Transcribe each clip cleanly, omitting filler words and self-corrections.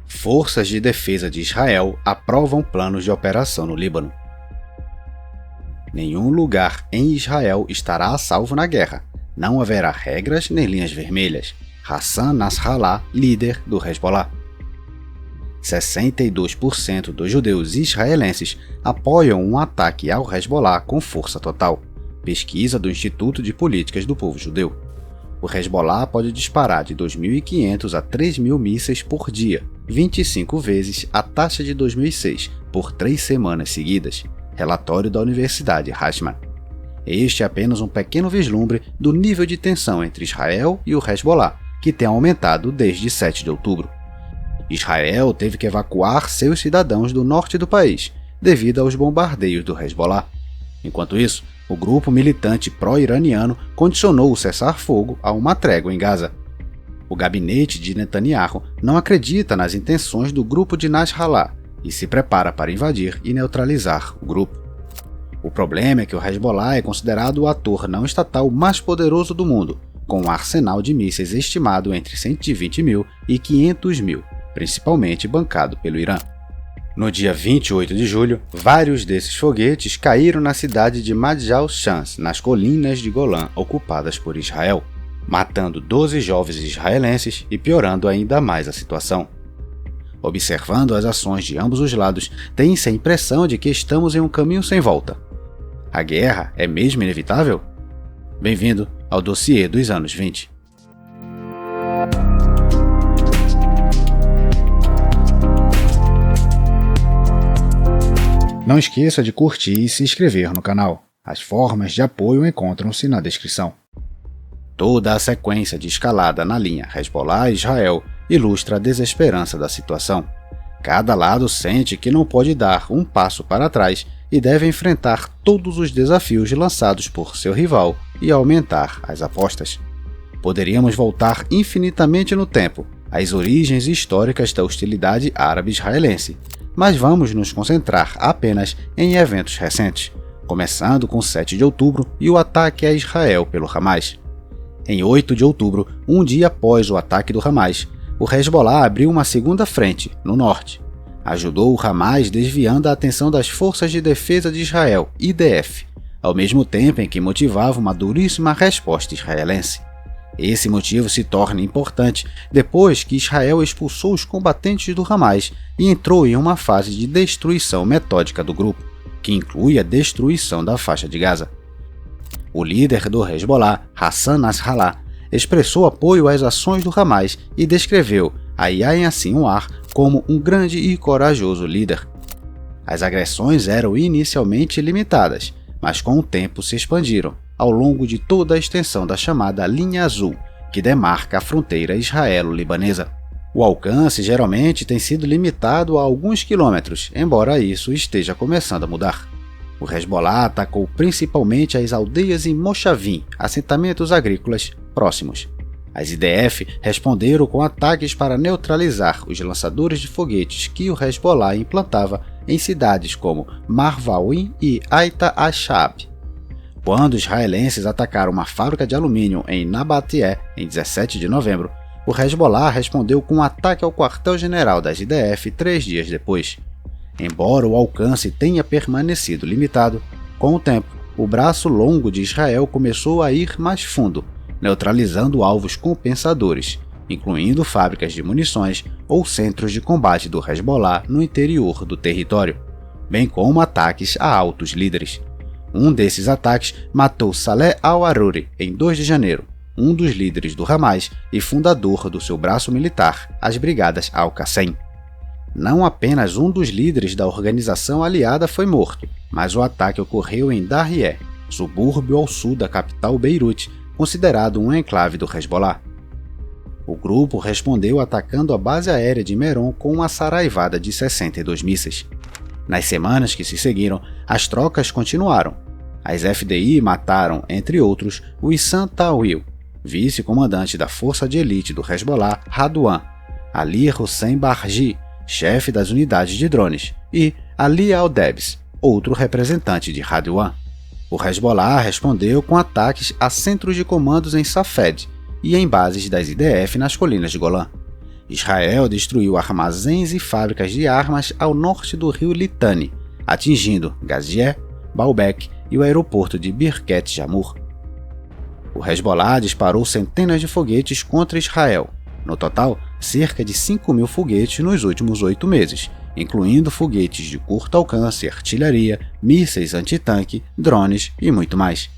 Forças de defesa de Israel aprovam planos de operação no Líbano. Nenhum lugar em Israel estará a salvo na guerra. Não haverá regras nem linhas vermelhas. Hassan Nasrallah, líder do Hezbollah. 62% dos judeus israelenses apoiam um ataque ao Hezbollah com força total. Pesquisa do Instituto de Políticas do Povo Judeu. O Hezbollah pode disparar de 2.500 a 3.000 mísseis por dia, 25 vezes a taxa de 2006, por 3 semanas seguidas. Relatório da Universidade Rashman. Este é apenas um pequeno vislumbre do nível de tensão entre Israel e o Hezbollah, que tem aumentado desde 7 de outubro. Israel teve que evacuar seus cidadãos do norte do país, devido aos bombardeios do Hezbollah. Enquanto isso, o grupo militante pró-iraniano condicionou o cessar-fogo a uma trégua em Gaza. O gabinete de Netanyahu não acredita nas intenções do grupo de Nasrallah e se prepara para invadir e neutralizar o grupo. O problema é que o Hezbollah é considerado o ator não estatal mais poderoso do mundo, com um arsenal de mísseis estimado entre 120 mil e 500 mil, principalmente bancado pelo Irã. No dia 28 de julho, vários desses foguetes caíram na cidade de Majal Shams, nas colinas de Golã ocupadas por Israel, matando 12 jovens israelenses e piorando ainda mais a situação. Observando as ações de ambos os lados, tem-se a impressão de que estamos em um caminho sem volta. A guerra é mesmo inevitável? Bem-vindo ao dossiê dos anos 20. Não esqueça de curtir e se inscrever no canal. As formas de apoio encontram-se na descrição. Toda a sequência de escalada na linha Hezbollah-Israel ilustra a desesperança da situação. Cada lado sente que não pode dar um passo para trás e deve enfrentar todos os desafios lançados por seu rival e aumentar as apostas. Poderíamos voltar infinitamente no tempo, às origens históricas da hostilidade árabe-israelense, mas vamos nos concentrar apenas em eventos recentes, começando com 7 de outubro e o ataque a Israel pelo Hamas. Em 8 de outubro, um dia após o ataque do Hamas, o Hezbollah abriu uma segunda frente, no norte. Ajudou o Hamas desviando a atenção das Forças de Defesa de Israel, IDF, ao mesmo tempo em que motivava uma duríssima resposta israelense. Esse motivo se torna importante depois que Israel expulsou os combatentes do Hamas e entrou em uma fase de destruição metódica do grupo, que inclui a destruição da faixa de Gaza. O líder do Hezbollah, Hassan Nasrallah, expressou apoio às ações do Hamas e descreveu a Yahya Sinwar como um grande e corajoso líder. As agressões eram inicialmente limitadas, mas com o tempo se expandiram ao longo de toda a extensão da chamada Linha Azul, que demarca a fronteira israelo-libanesa. O alcance geralmente tem sido limitado a alguns quilômetros, embora isso esteja começando a mudar. O Hezbollah atacou principalmente as aldeias em Moshavim, assentamentos agrícolas próximos. As IDF responderam com ataques para neutralizar os lançadores de foguetes que o Hezbollah implantava em cidades como Marvawin e Aita Ashab. Quando os israelenses atacaram uma fábrica de alumínio em Nabateh em 17 de novembro, o Hezbollah respondeu com um ataque ao quartel-general das IDF 3 dias depois. Embora o alcance tenha permanecido limitado, com o tempo, o braço longo de Israel começou a ir mais fundo, neutralizando alvos compensadores, incluindo fábricas de munições ou centros de combate do Hezbollah no interior do território, bem como ataques a altos líderes. Um desses ataques matou Saleh al-Aruri em 2 de janeiro, um dos líderes do Hamas e fundador do seu braço militar, as Brigadas Al-Qassem. Não apenas um dos líderes da organização aliada foi morto, mas o ataque ocorreu em Darrieh, subúrbio ao sul da capital Beirute, considerado um enclave do Hezbollah. O grupo respondeu atacando a base aérea de Meron com uma saraivada de 62 mísseis. Nas semanas que se seguiram, as trocas continuaram. As FDI mataram, entre outros, o Issam Tawil, vice-comandante da força de elite do Hezbollah, Radwan, Ali Hussein Barji, chefe das unidades de drones, e Ali al-Debs, outro representante de Radwan. O Hezbollah respondeu com ataques a centros de comandos em Safed e em bases das IDF nas colinas de Golã. Israel destruiu armazéns e fábricas de armas ao norte do rio Litani, atingindo Gazié, Baalbek e o aeroporto de Birket Jamur. O Hezbollah disparou centenas de foguetes contra Israel. No total, cerca de 5.000 foguetes nos últimos 8 meses, incluindo foguetes de curto alcance, artilharia, mísseis antitanque, drones e muito mais.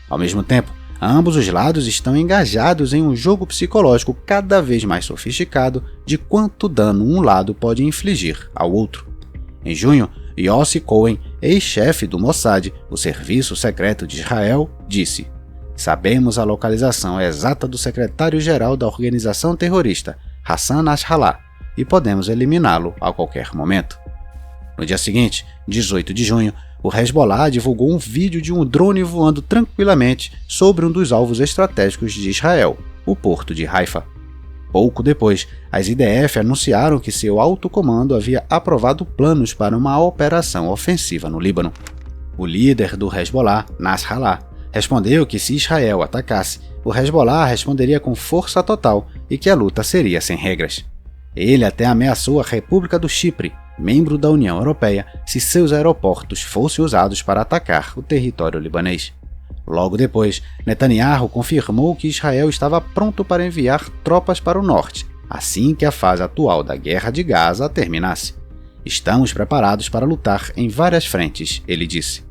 Ao mesmo tempo, ambos os lados estão engajados em um jogo psicológico cada vez mais sofisticado de quanto dano um lado pode infligir ao outro. Em junho, Yossi Cohen, ex-chefe do Mossad, o serviço secreto de Israel, disse: "Sabemos a localização exata do secretário-geral da organização terrorista, Hassan Nasrallah, e podemos eliminá-lo a qualquer momento." No dia seguinte, 18 de junho, o Hezbollah divulgou um vídeo de um drone voando tranquilamente sobre um dos alvos estratégicos de Israel, o porto de Haifa. Pouco depois, as IDF anunciaram que seu alto comando havia aprovado planos para uma operação ofensiva no Líbano. O líder do Hezbollah, Nasrallah, respondeu que se Israel atacasse, o Hezbollah responderia com força total e que a luta seria sem regras. Ele até ameaçou a República do Chipre, membro da União Europeia, se seus aeroportos fossem usados para atacar o território libanês. Logo depois, Netanyahu confirmou que Israel estava pronto para enviar tropas para o norte, assim que a fase atual da Guerra de Gaza terminasse. "Estamos preparados para lutar em várias frentes", ele disse.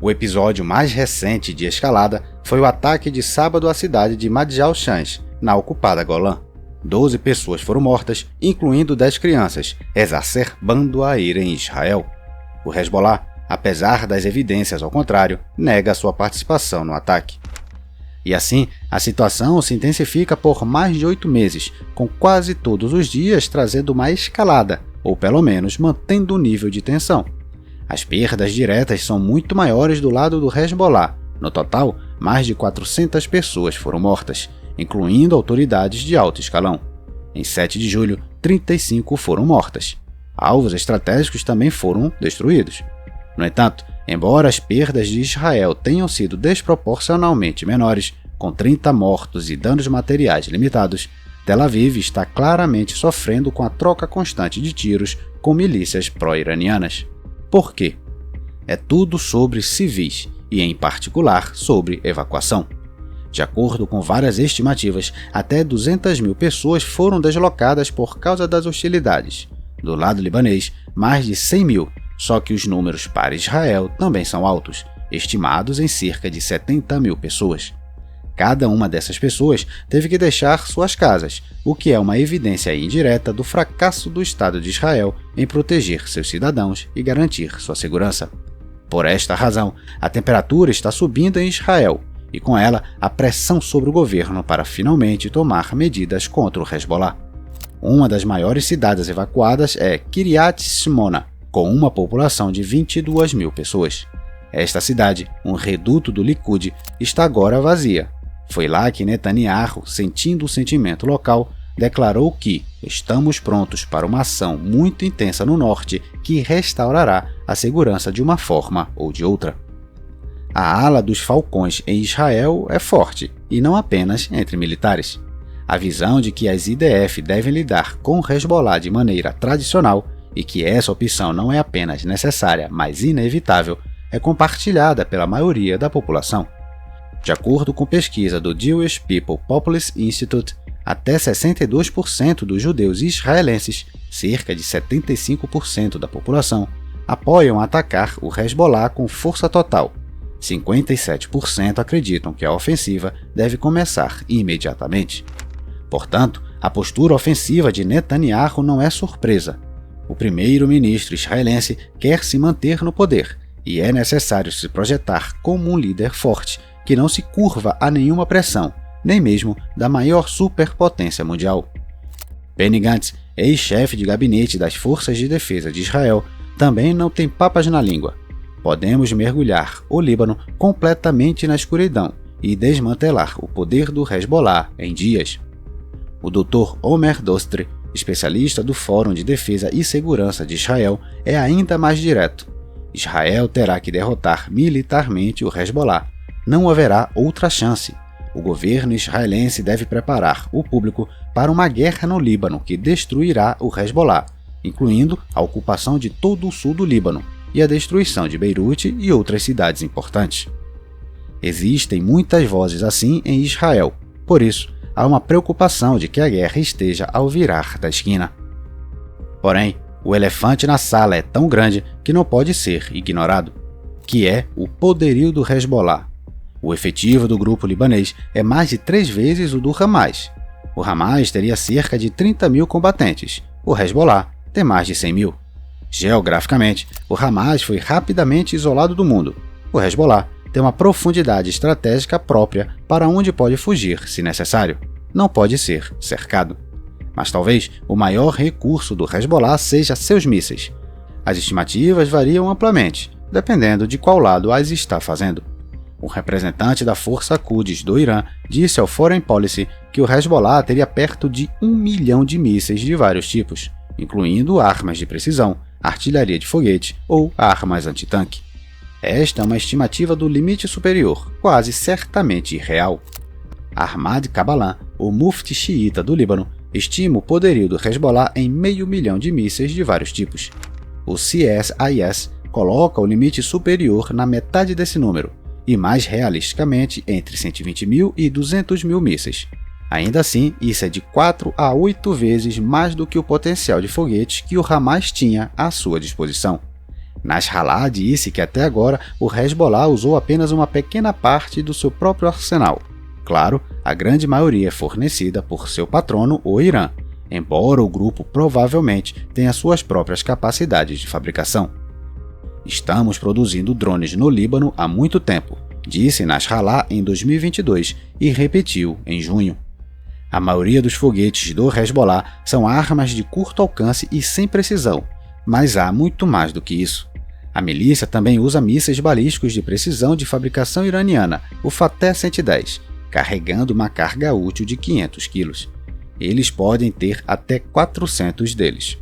O episódio mais recente de escalada foi o ataque de sábado à cidade de Madjal Shams, na ocupada Golã. 12 pessoas foram mortas, incluindo 10 crianças, exacerbando a ira em Israel. O Hezbollah, apesar das evidências ao contrário, nega sua participação no ataque. E assim, a situação se intensifica por mais de 8 meses, com quase todos os dias trazendo uma escalada, ou pelo menos mantendo o nível de tensão. As perdas diretas são muito maiores do lado do Hezbollah. No total, mais de 400 pessoas foram mortas, incluindo autoridades de alto escalão. Em 7 de julho, 35 foram mortas. Alvos estratégicos também foram destruídos. No entanto, embora as perdas de Israel tenham sido desproporcionalmente menores, com 30 mortos e danos materiais limitados, Tel Aviv está claramente sofrendo com a troca constante de tiros com milícias pró-iranianas. Por quê? É tudo sobre civis e, em particular, sobre evacuação. De acordo com várias estimativas, até 200.000 pessoas foram deslocadas por causa das hostilidades. Do lado libanês, mais de 100.000, só que os números para Israel também são altos, estimados em cerca de 70.000 pessoas. Cada uma dessas pessoas teve que deixar suas casas, o que é uma evidência indireta do fracasso do Estado de Israel em proteger seus cidadãos e garantir sua segurança. Por esta razão, a temperatura está subindo em Israel, e com ela a pressão sobre o governo para finalmente tomar medidas contra o Hezbollah. Uma das maiores cidades evacuadas é Kiryat Shmona, com uma população de 22.000 pessoas. Esta cidade, um reduto do Likud, está agora vazia. Foi lá que Netanyahu, sentindo o sentimento local, declarou que estamos prontos para uma ação muito intensa no norte que restaurará a segurança de uma forma ou de outra. A ala dos falcões em Israel é forte, e não apenas entre militares. A visão de que as IDF devem lidar com o Hezbollah de maneira tradicional e que essa opção não é apenas necessária, mas inevitável, é compartilhada pela maioria da população. De acordo com pesquisa do Jewish People Populist Institute, até 62% dos judeus israelenses, cerca de 75% da população, apoiam atacar o Hezbollah com força total. 57% acreditam que a ofensiva deve começar imediatamente. Portanto, a postura ofensiva de Netanyahu não é surpresa. O primeiro-ministro israelense quer se manter no poder, e é necessário se projetar como um líder forte, que não se curva a nenhuma pressão, nem mesmo da maior superpotência mundial. Benny Gantz, ex-chefe de gabinete das Forças de Defesa de Israel, também não tem papas na língua. Podemos mergulhar o Líbano completamente na escuridão e desmantelar o poder do Hezbollah em dias. O Dr. Omer Dostri, especialista do Fórum de Defesa e Segurança de Israel, é ainda mais direto. Israel terá que derrotar militarmente o Hezbollah. Não haverá outra chance. O governo israelense deve preparar o público para uma guerra no Líbano que destruirá o Hezbollah, incluindo a ocupação de todo o sul do Líbano e a destruição de Beirute e outras cidades importantes. Existem muitas vozes assim em Israel, por isso há uma preocupação de que a guerra esteja ao virar da esquina. Porém, o elefante na sala é tão grande que não pode ser ignorado, que é o poderio do Hezbollah. O efetivo do grupo libanês é mais de 3 vezes o do Hamas. O Hamas teria cerca de 30 mil combatentes, o Hezbollah tem mais de 100 mil. Geograficamente, o Hamas foi rapidamente isolado do mundo. O Hezbollah tem uma profundidade estratégica própria para onde pode fugir se necessário. Não pode ser cercado. Mas talvez o maior recurso do Hezbollah seja seus mísseis. As estimativas variam amplamente, dependendo de qual lado as está fazendo. O representante da Força Quds do Irã disse ao Foreign Policy que o Hezbollah teria perto de 1 milhão de mísseis de vários tipos, incluindo armas de precisão, artilharia de foguete ou armas antitanque. Esta é uma estimativa do limite superior, quase certamente irreal. Ahmad Kabalan, o mufti xiita do Líbano, estima o poderio do Hezbollah em 500 mil de mísseis de vários tipos. O CSIS coloca o limite superior na metade desse número, e mais realisticamente entre 120 mil e 200 mil mísseis. Ainda assim, isso é de 4 a 8 vezes mais do que o potencial de foguetes que o Hamas tinha à sua disposição. Nasrallah disse que até agora o Hezbollah usou apenas uma pequena parte do seu próprio arsenal. Claro, a grande maioria é fornecida por seu patrono, o Irã, embora o grupo provavelmente tenha suas próprias capacidades de fabricação. Estamos produzindo drones no Líbano há muito tempo, disse Nasrallah em 2022 e repetiu em junho. A maioria dos foguetes do Hezbollah são armas de curto alcance e sem precisão, mas há muito mais do que isso. A milícia também usa mísseis balísticos de precisão de fabricação iraniana, o Fateh 110, carregando uma carga útil de 500 quilos. Eles podem ter até 400 deles.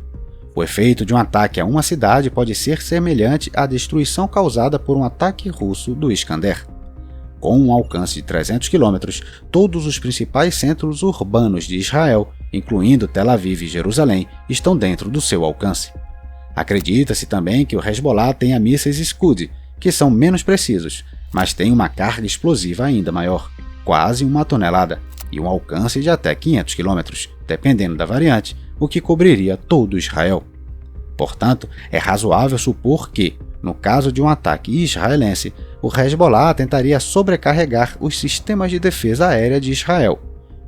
O efeito de um ataque a uma cidade pode ser semelhante à destruição causada por um ataque russo do Iskander. Com um alcance de 300 km, todos os principais centros urbanos de Israel, incluindo Tel Aviv e Jerusalém, estão dentro do seu alcance. Acredita-se também que o Hezbollah tenha mísseis Scud, que são menos precisos, mas têm uma carga explosiva ainda maior, quase 1 tonelada, e um alcance de até 500 km, dependendo da variante, o que cobriria todo Israel. Portanto, é razoável supor que, no caso de um ataque israelense, o Hezbollah tentaria sobrecarregar os sistemas de defesa aérea de Israel.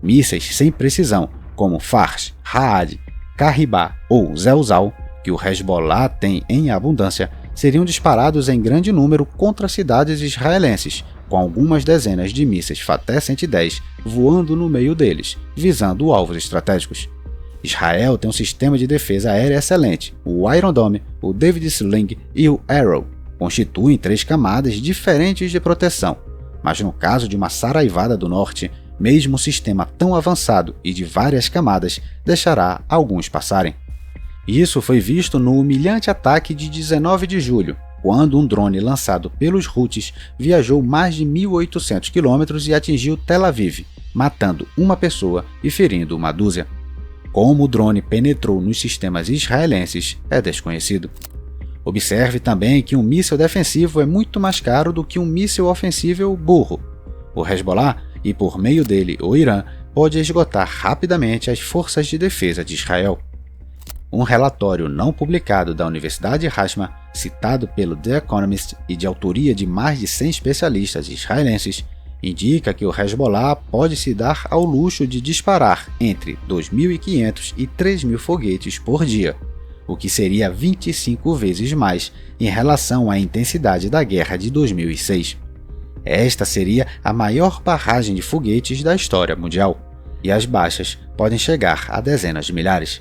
Mísseis sem precisão, como Fars, Raad, Kahibah ou Zelzal, que o Hezbollah tem em abundância, seriam disparados em grande número contra cidades israelenses, com algumas dezenas de mísseis Fateh 110 voando no meio deles, visando alvos estratégicos. Israel tem um sistema de defesa aérea excelente, o Iron Dome, o David Sling e o Arrow. Constituem 3 camadas diferentes de proteção, mas no caso de uma Saraivada do Norte, mesmo um sistema tão avançado e de várias camadas deixará alguns passarem. Isso foi visto no humilhante ataque de 19 de julho, quando um drone lançado pelos Houthis viajou mais de 1.800 km e atingiu Tel Aviv, matando uma pessoa e ferindo uma dúzia. Como o drone penetrou nos sistemas israelenses é desconhecido. Observe também que um míssil defensivo é muito mais caro do que um míssil ofensivo burro. O Hezbollah, e por meio dele o Irã, pode esgotar rapidamente as forças de defesa de Israel. Um relatório não publicado da Universidade Hashma, citado pelo The Economist e de autoria de mais de 100 especialistas israelenses, indica que o Hezbollah pode se dar ao luxo de disparar entre 2.500 e 3.000 foguetes por dia, o que seria 25 vezes mais em relação à intensidade da guerra de 2006. Esta seria a maior barragem de foguetes da história mundial, e as baixas podem chegar a dezenas de milhares.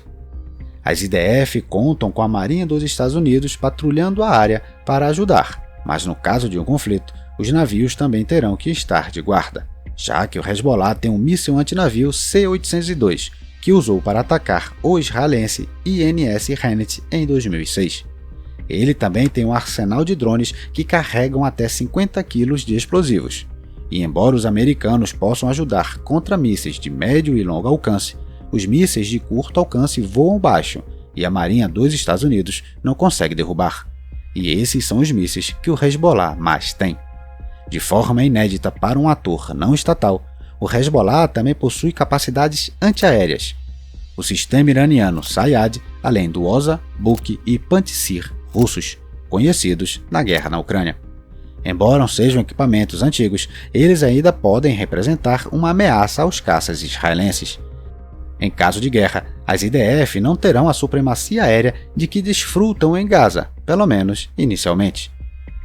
As IDF contam com a Marinha dos Estados Unidos patrulhando a área para ajudar, mas no caso de um conflito, os navios também terão que estar de guarda, já que o Hezbollah tem um míssil antinavio C-802, que usou para atacar o israelense INS Hanet em 2006. Ele também tem um arsenal de drones que carregam até 50 kg de explosivos. E embora os americanos possam ajudar contra mísseis de médio e longo alcance, os mísseis de curto alcance voam baixo e a marinha dos Estados Unidos não consegue derrubar. E esses são os mísseis que o Hezbollah mais tem. De forma inédita para um ator não estatal, o Hezbollah também possui capacidades antiaéreas. O sistema iraniano Sayad, além do Osa, Buk e Pantsir russos, conhecidos na guerra na Ucrânia. Embora sejam equipamentos antigos, eles ainda podem representar uma ameaça aos caças israelenses. Em caso de guerra, as IDF não terão a supremacia aérea de que desfrutam em Gaza, pelo menos inicialmente.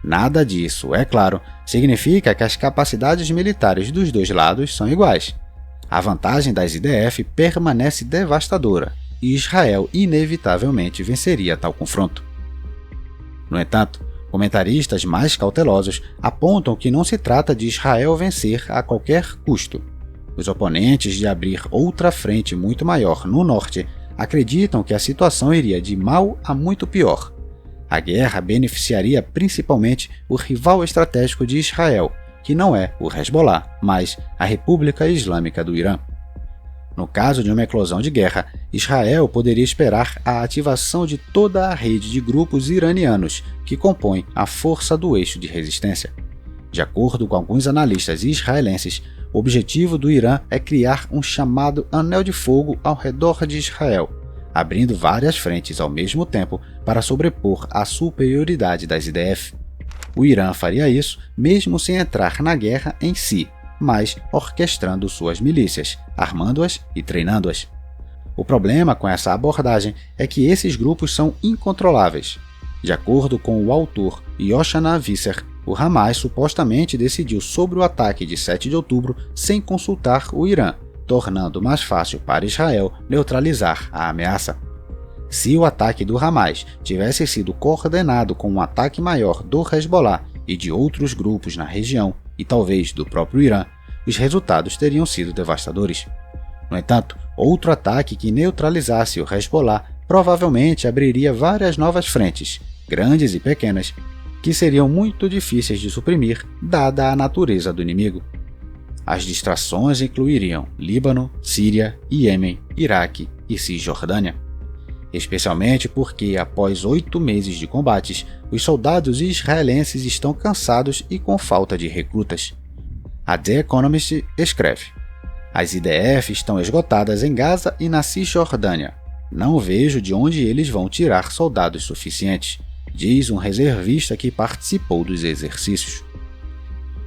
Nada disso, é claro, significa que as capacidades militares dos dois lados são iguais. A vantagem das IDF permanece devastadora e Israel inevitavelmente venceria tal confronto. No entanto, comentaristas mais cautelosos apontam que não se trata de Israel vencer a qualquer custo. Os oponentes de abrir outra frente muito maior no norte acreditam que a situação iria de mal a muito pior. A guerra beneficiaria principalmente o rival estratégico de Israel, que não é o Hezbollah, mas a República Islâmica do Irã. No caso de uma eclosão de guerra, Israel poderia esperar a ativação de toda a rede de grupos iranianos que compõem a força do eixo de resistência. De acordo com alguns analistas israelenses, o objetivo do Irã é criar um chamado anel de fogo ao redor de Israel, abrindo várias frentes ao mesmo tempo para sobrepor a superioridade das IDF. O Irã faria isso mesmo sem entrar na guerra em si, mas orquestrando suas milícias, armando-as e treinando-as. O problema com essa abordagem é que esses grupos são incontroláveis. De acordo com o autor Yoshana Visser, o Hamas supostamente decidiu sobre o ataque de 7 de outubro sem consultar o Irã, tornando mais fácil para Israel neutralizar a ameaça. Se o ataque do Hamas tivesse sido coordenado com um ataque maior do Hezbollah e de outros grupos na região, e talvez do próprio Irã, os resultados teriam sido devastadores. No entanto, outro ataque que neutralizasse o Hezbollah provavelmente abriria várias novas frentes, grandes e pequenas, que seriam muito difíceis de suprimir, dada a natureza do inimigo. As distrações incluiriam Líbano, Síria, Iêmen, Iraque e Cisjordânia. Especialmente porque, após 8 meses de combates, os soldados israelenses estão cansados e com falta de recrutas. A The Economist escreve: as IDF estão esgotadas em Gaza e na Cisjordânia. Não vejo de onde eles vão tirar soldados suficientes, diz um reservista que participou dos exercícios.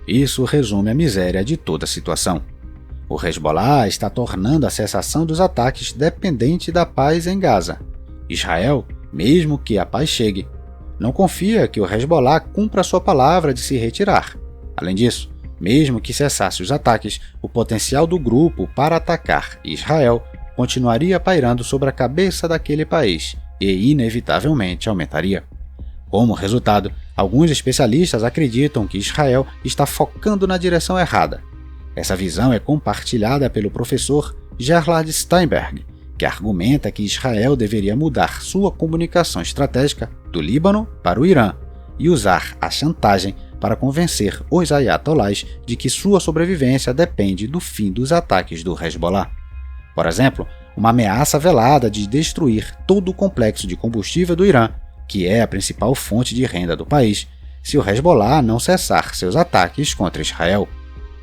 Isso resume a miséria de toda a situação. O Hezbollah está tornando a cessação dos ataques dependente da paz em Gaza. Israel, mesmo que a paz chegue, não confia que o Hezbollah cumpra sua palavra de se retirar. Além disso, mesmo que cessasse os ataques, o potencial do grupo para atacar Israel continuaria pairando sobre a cabeça daquele país e inevitavelmente aumentaria. Como resultado, alguns especialistas acreditam que Israel está focando na direção errada. Essa visão é compartilhada pelo professor Gerhard Steinberg, que argumenta que Israel deveria mudar sua comunicação estratégica do Líbano para o Irã e usar a chantagem para convencer os ayatolás de que sua sobrevivência depende do fim dos ataques do Hezbollah. Por exemplo, uma ameaça velada de destruir todo o complexo de combustível do Irã, que é a principal fonte de renda do país, se o Hezbollah não cessar seus ataques contra Israel.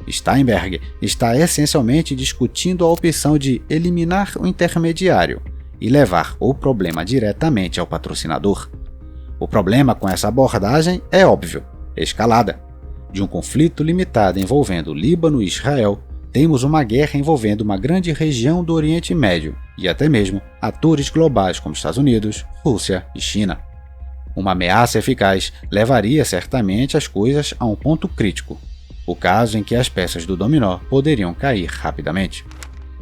Steinberg está essencialmente discutindo a opção de eliminar o intermediário e levar o problema diretamente ao patrocinador. O problema com essa abordagem é óbvio: escalada. De um conflito limitado envolvendo Líbano e Israel, temos uma guerra envolvendo uma grande região do Oriente Médio e até mesmo atores globais como Estados Unidos, Rússia e China. Uma ameaça eficaz levaria certamente as coisas a um ponto crítico, o caso em que as peças do dominó poderiam cair rapidamente.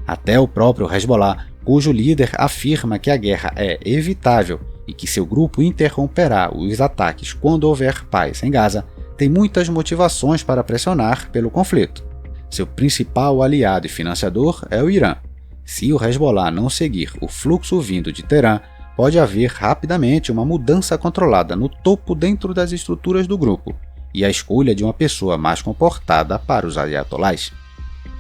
Até o próprio Hezbollah, cujo líder afirma que a guerra é evitável e que seu grupo interromperá os ataques quando houver paz em Gaza, tem muitas motivações para pressionar pelo conflito. Seu principal aliado e financiador é o Irã. Se o Hezbollah não seguir o fluxo vindo de Teherã, pode haver rapidamente uma mudança controlada no topo dentro das estruturas do grupo e a escolha de uma pessoa mais comportada para os ayatolás.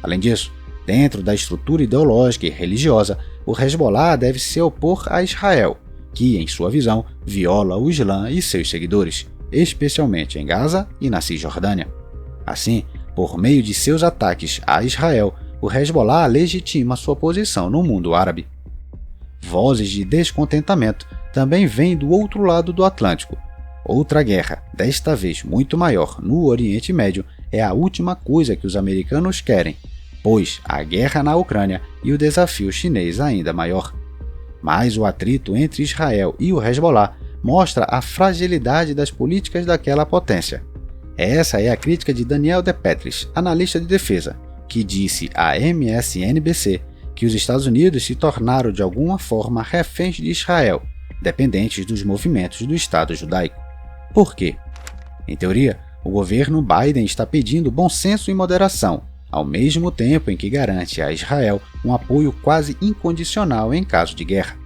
Além disso, Dentro da estrutura ideológica e religiosa, o Hezbollah deve se opor a Israel, que, em sua visão, viola o Islã e seus seguidores, especialmente em Gaza e na Cisjordânia. Assim, por meio de seus ataques a Israel, o Hezbollah legitima sua posição no mundo árabe. Vozes de descontentamento também vêm do outro lado do Atlântico. Outra guerra, desta vez muito maior, no Oriente Médio, é a última coisa que os americanos querem, pois a guerra na Ucrânia e o desafio chinês ainda maior. Mas o atrito entre Israel e o Hezbollah mostra a fragilidade das políticas daquela potência. Essa é a crítica de Daniel De Petris, analista de defesa, que disse à MSNBC que os Estados Unidos se tornaram de alguma forma reféns de Israel, dependentes dos movimentos do Estado judaico. Por quê? Em teoria, o governo Biden está pedindo bom senso e moderação, ao mesmo tempo em que garante a Israel um apoio quase incondicional em caso de guerra.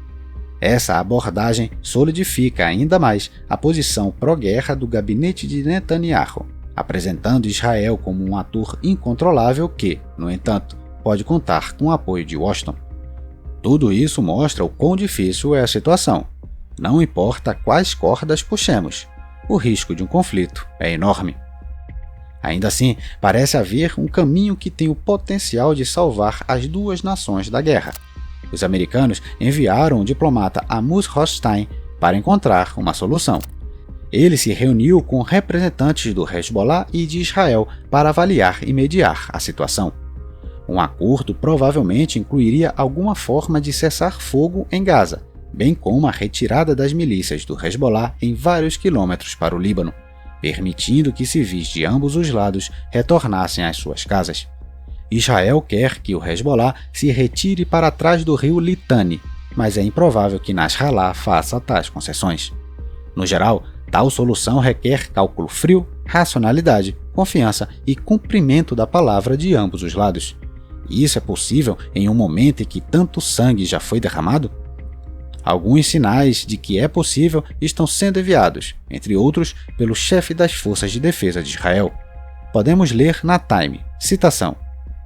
Essa abordagem solidifica ainda mais a posição pró-guerra do gabinete de Netanyahu, apresentando Israel como um ator incontrolável que, no entanto, pode contar com o apoio de Washington. Tudo isso mostra o quão difícil é a situação. Não importa quais cordas puxemos, o risco de um conflito é enorme. Ainda assim, parece haver um caminho que tem o potencial de salvar as duas nações da guerra. Os americanos enviaram o diplomata Amos Hochstein para encontrar uma solução. Ele se reuniu com representantes do Hezbollah e de Israel para avaliar e mediar a situação. Um acordo provavelmente incluiria alguma forma de cessar fogo em Gaza, bem como a retirada das milícias do Hezbollah em vários quilômetros para o Líbano, permitindo que civis de ambos os lados retornassem às suas casas. Israel quer que o Hezbollah se retire para trás do rio Litani, mas é improvável que Nasrallah faça tais concessões. No geral, tal solução requer cálculo frio, racionalidade, confiança e cumprimento da palavra de ambos os lados. E isso é possível em um momento em que tanto sangue já foi derramado? Alguns sinais de que é possível estão sendo enviados, entre outros, pelo chefe das Forças de Defesa de Israel. Podemos ler na Time, citação,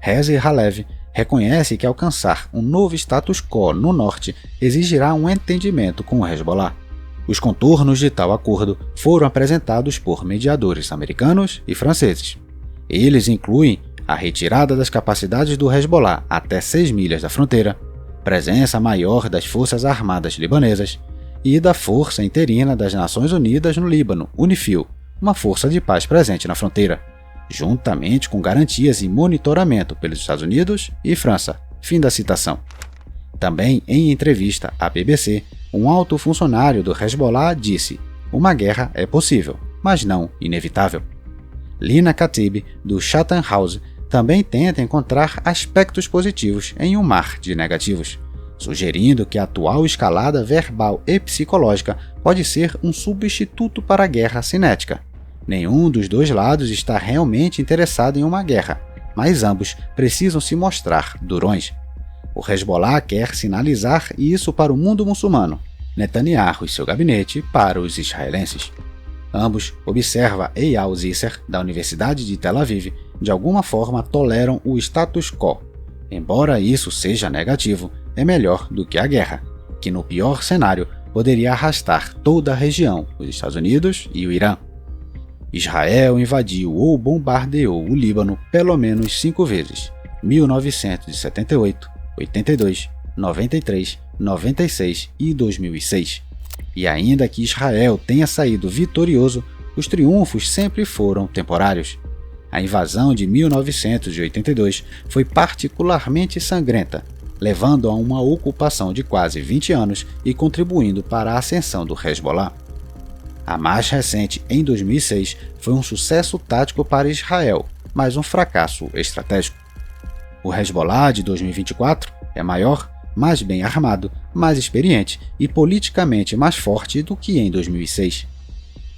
Herzi Halevi reconhece que alcançar um novo status quo no norte exigirá um entendimento com o Hezbollah. Os contornos de tal acordo foram apresentados por mediadores americanos e franceses. Eles incluem a retirada das capacidades do Hezbollah até 6 milhas da fronteira, presença maior das Forças Armadas Libanesas e da Força Interina das Nações Unidas no Líbano, UNIFIL, uma força de paz presente na fronteira, juntamente com garantias e monitoramento pelos Estados Unidos e França. Fim da citação. Também, em entrevista à BBC, um alto funcionário do Hezbollah disse: "Uma guerra é possível, mas não inevitável." Lina Khatib, do Chatham House, também tenta encontrar aspectos positivos em um mar de negativos, sugerindo que a atual escalada verbal e psicológica pode ser um substituto para a guerra cinética. Nenhum dos dois lados está realmente interessado em uma guerra, mas ambos precisam se mostrar durões. O Hezbollah quer sinalizar isso para o mundo muçulmano, Netanyahu e seu gabinete para os israelenses. Ambos, observa Eyal Zisser, da Universidade de Tel Aviv, de alguma forma toleram o status quo. Embora isso seja negativo, é melhor do que a guerra, que no pior cenário poderia arrastar toda a região, os Estados Unidos e o Irã. Israel invadiu ou bombardeou o Líbano pelo menos 5 vezes: 1978, 82, 93, 96 e 2006. E ainda que Israel tenha saído vitorioso, os triunfos sempre foram temporários. A invasão de 1982 foi particularmente sangrenta, levando a uma ocupação de quase 20 anos e contribuindo para a ascensão do Hezbollah. A mais recente, em 2006, foi um sucesso tático para Israel, mas um fracasso estratégico. O Hezbollah de 2024 é maior, mais bem armado, mais experiente e politicamente mais forte do que em 2006.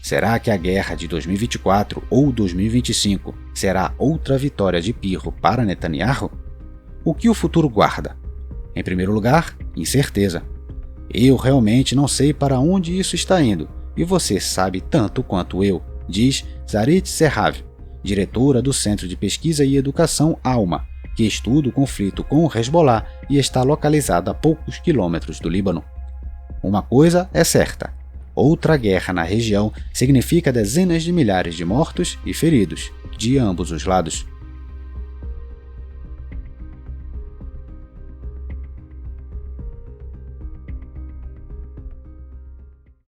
Será que a guerra de 2024 ou 2025 será outra vitória de pirro para Netanyahu? O que o futuro guarda? Em primeiro lugar, incerteza. Eu realmente não sei para onde isso está indo, e você sabe tanto quanto eu, diz Sarit Serhav, diretora do Centro de Pesquisa e Educação ALMA, que que estuda o conflito com o Hezbollah e está localizada a poucos quilômetros do Líbano. Uma coisa é certa: outra guerra na região significa dezenas de milhares de mortos e feridos, de ambos os lados.